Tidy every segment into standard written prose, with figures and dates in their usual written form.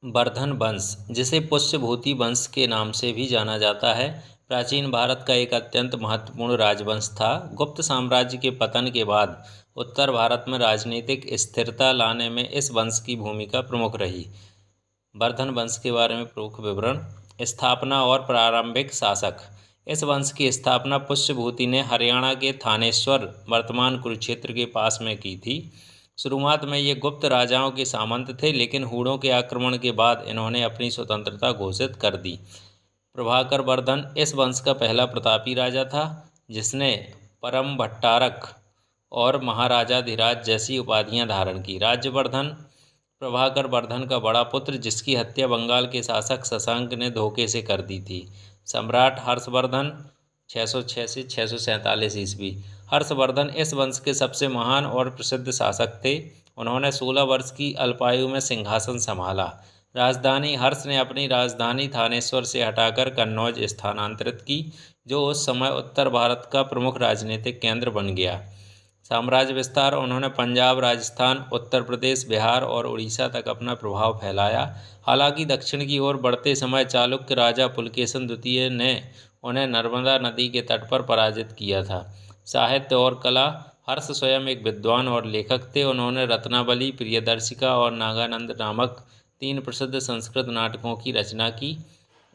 वर्धन वंश, जिसे पुष्यभूति वंश के नाम से भी जाना जाता है, प्राचीन भारत का एक अत्यंत महत्वपूर्ण राजवंश था। गुप्त साम्राज्य के पतन के बाद उत्तर भारत में राजनीतिक स्थिरता लाने में इस वंश की भूमिका प्रमुख रही। वर्धन वंश के बारे में प्रमुख विवरण। स्थापना और प्रारंभिक शासक। इस वंश की स्थापना पुष्यभूति ने हरियाणा के थानेश्वर, वर्तमान कुरुक्षेत्र के पास में की थी। शुरुआत में ये गुप्त राजाओं के सामंत थे, लेकिन हूणों के आक्रमण के बाद इन्होंने अपनी स्वतंत्रता घोषित कर दी। प्रभाकर वर्धन इस वंश का पहला प्रतापी राजा था, जिसने परम भट्टारक और महाराजाधिराज जैसी उपाधियां धारण की। राज्यवर्धन प्रभाकर वर्धन का बड़ा पुत्र, जिसकी हत्या बंगाल के शासक शशांक ने धोखे से कर दी थी। सम्राट हर्षवर्धन 606 से 647 ईस्वी। हर्षवर्धन इस वंश के सबसे महान और प्रसिद्ध शासक थे। उन्होंने 16 वर्ष की अल्पायु में सिंहासन संभाला। राजधानी। हर्ष ने अपनी राजधानी थानेश्वर से हटाकर कन्नौज स्थानांतरित की, जो उस समय उत्तर भारत का प्रमुख राजनीतिक केंद्र बन गया। साम्राज्य विस्तार। उन्होंने पंजाब, राजस्थान, उत्तर प्रदेश, बिहार और उड़ीसा तक अपना प्रभाव फैलाया। हालांकि दक्षिण की ओर बढ़ते समय चालुक्य राजा पुलकेशन द्वितीय ने उन्हें नर्मदा नदी के तट पर पराजित किया था। साहित्य और कला। हर्ष स्वयं एक विद्वान और लेखक थे। उन्होंने रत्नावली, प्रियदर्शिका और नागानंद नामक 3 प्रसिद्ध संस्कृत नाटकों की रचना की।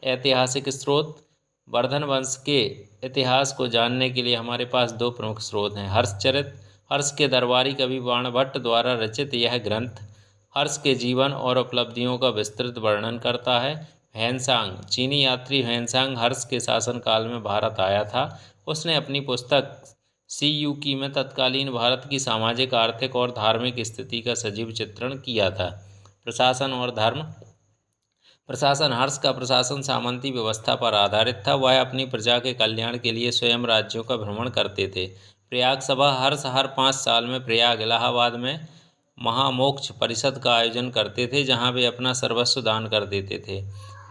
ऐतिहासिक स्रोत। वर्धन वंश के इतिहास को जानने के लिए हमारे पास 2 प्रमुख स्रोत हैं। हर्षचरित। हर्ष के दरबारी कवि बाणभट्ट द्वारा रचित यह ग्रंथ हर्ष के जीवन और उपलब्धियों का विस्तृत वर्णन करता है। ह्वेनसांग। चीनी यात्री ह्वेनसांग हर्ष के शासनकाल में भारत आया था। उसने अपनी पुस्तक सी यू की में तत्कालीन भारत की सामाजिक, आर्थिक और धार्मिक स्थिति का सजीव चित्रण किया था। प्रशासन और धर्म। प्रशासन। हर्ष का प्रशासन सामंती व्यवस्था पर आधारित था। वह अपनी प्रजा के कल्याण के लिए स्वयं राज्यों का भ्रमण करते थे। प्रयाग सभा। हर्ष हर 5 साल में प्रयाग, इलाहाबाद में महामोक्ष परिषद का आयोजन करते थे, जहां वे अपना सर्वस्व दान कर देते थे।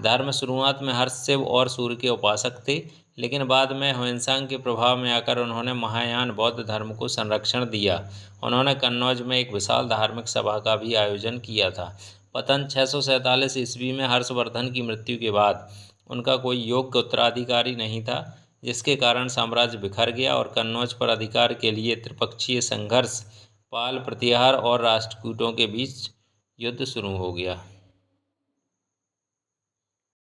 धर्म। शुरुआत में हर्ष शिव और सूर्य के उपासक थे, लेकिन बाद में ह्वेनसांग के प्रभाव में आकर उन्होंने महायान बौद्ध धर्म को संरक्षण दिया। उन्होंने कन्नौज में एक विशाल धार्मिक सभा का भी आयोजन किया था। पतन। 647 ईस्वी में हर्षवर्धन की मृत्यु के बाद उनका कोई योग्य उत्तराधिकारी नहीं था, जिसके कारण साम्राज्य बिखर गया और कन्नौज पर अधिकार के लिए त्रिपक्षीय संघर्ष, पाल प्रतिहार और राष्ट्रकूटों के बीच युद्ध शुरू हो गया।